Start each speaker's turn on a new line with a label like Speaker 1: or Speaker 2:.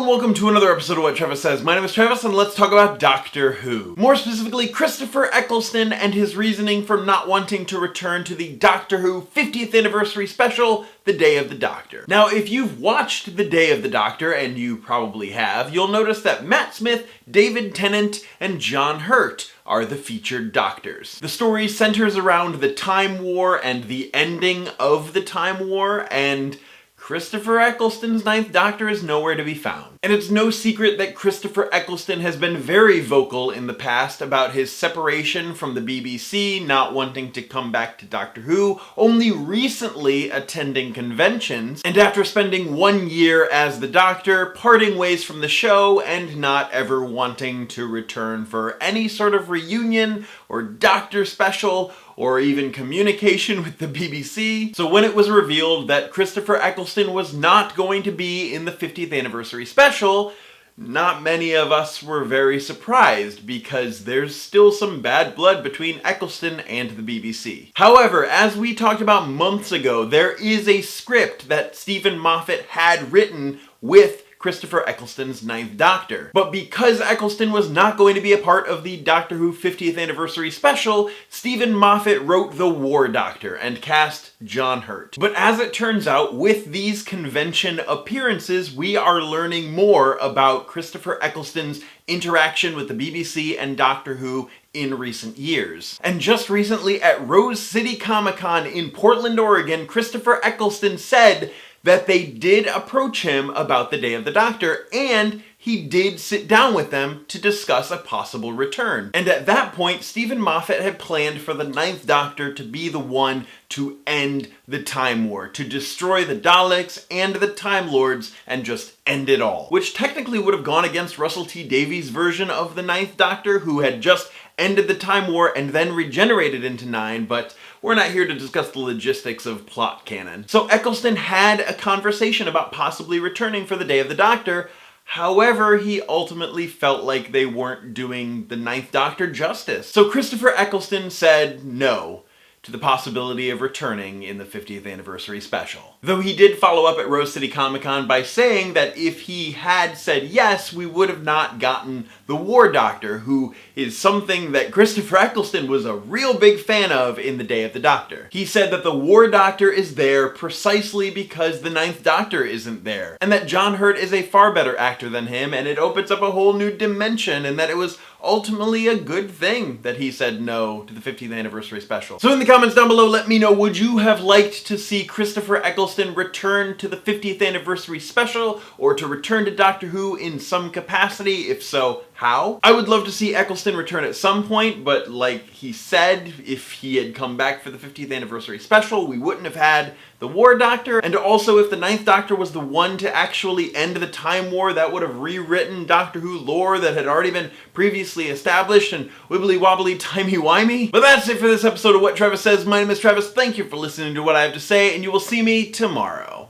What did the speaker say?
Speaker 1: and welcome to another episode of What Travis Says. My name is Travis and let's talk about Doctor Who. More specifically, Christopher Eccleston and his reasoning for not wanting to return to the Doctor Who 50th anniversary special, The Day of the Doctor. Now, if you've watched The Day of the Doctor, and you probably have, you'll notice that Matt Smith, David Tennant, and John Hurt are the featured Doctors. The story centers around the Time War and the ending of the Time War, and Christopher Eccleston's Ninth Doctor is nowhere to be found. And it's no secret that Christopher Eccleston has been very vocal in the past about his separation from the BBC, not wanting to come back to Doctor Who, only recently attending conventions, and after spending 1 year as the Doctor, parting ways from the show and not ever wanting to return for any sort of reunion or Doctor special or even communication with the BBC. So when it was revealed that Christopher Eccleston was not going to be in the 50th anniversary special, not many of us were very surprised because there's still some bad blood between Eccleston and the BBC. However, as we talked about months ago, there is a script that Stephen Moffat had written with Christopher Eccleston's Ninth Doctor. But because Eccleston was not going to be a part of the Doctor Who 50th anniversary special, Stephen Moffat wrote the War Doctor and cast John Hurt. But as it turns out, with these convention appearances, we are learning more about Christopher Eccleston's interaction with the BBC and Doctor Who in recent years. And just recently at Rose City Comic Con in Portland, Oregon, Christopher Eccleston said that they did approach him about the Day of the Doctor, and he did sit down with them to discuss a possible return. And at that point, Stephen Moffat had planned for the Ninth Doctor to be the one to end the Time War, to destroy the Daleks and the Time Lords and just end it all. Which technically would have gone against Russell T Davies' version of the Ninth Doctor, who had just ended the Time War and then regenerated into 9, but we're not here to discuss the logistics of plot canon. So Eccleston had a conversation about possibly returning for the Day of the Doctor. However, he ultimately felt like they weren't doing the Ninth Doctor justice. So Christopher Eccleston said no to the possibility of returning in the 50th anniversary special. Though he did follow up at Rose City Comic Con by saying that if he had said yes, we would have not gotten the War Doctor, who is something that Christopher Eccleston was a real big fan of in The Day of the Doctor. He said that the War Doctor is there precisely because the Ninth Doctor isn't there, and that John Hurt is a far better actor than him, and it opens up a whole new dimension, and that it was ultimately a good thing that he said no to the 50th anniversary special. So in the comments down below, let me know, would you have liked to see Christopher Eccleston return to the 50th anniversary special, or to return to Doctor Who in some capacity? If so, how? I would love to see Eccleston return at some point, but like he said, if he had come back for the 50th anniversary special, we wouldn't have had the War Doctor, and also if the Ninth Doctor was the one to actually end the Time War, that would have rewritten Doctor Who lore that had already been previously established, and wibbly wobbly timey wimey. But that's it for this episode of What Travis Says. My name is Travis. Thank you for listening to what I have to say, and you will see me tomorrow.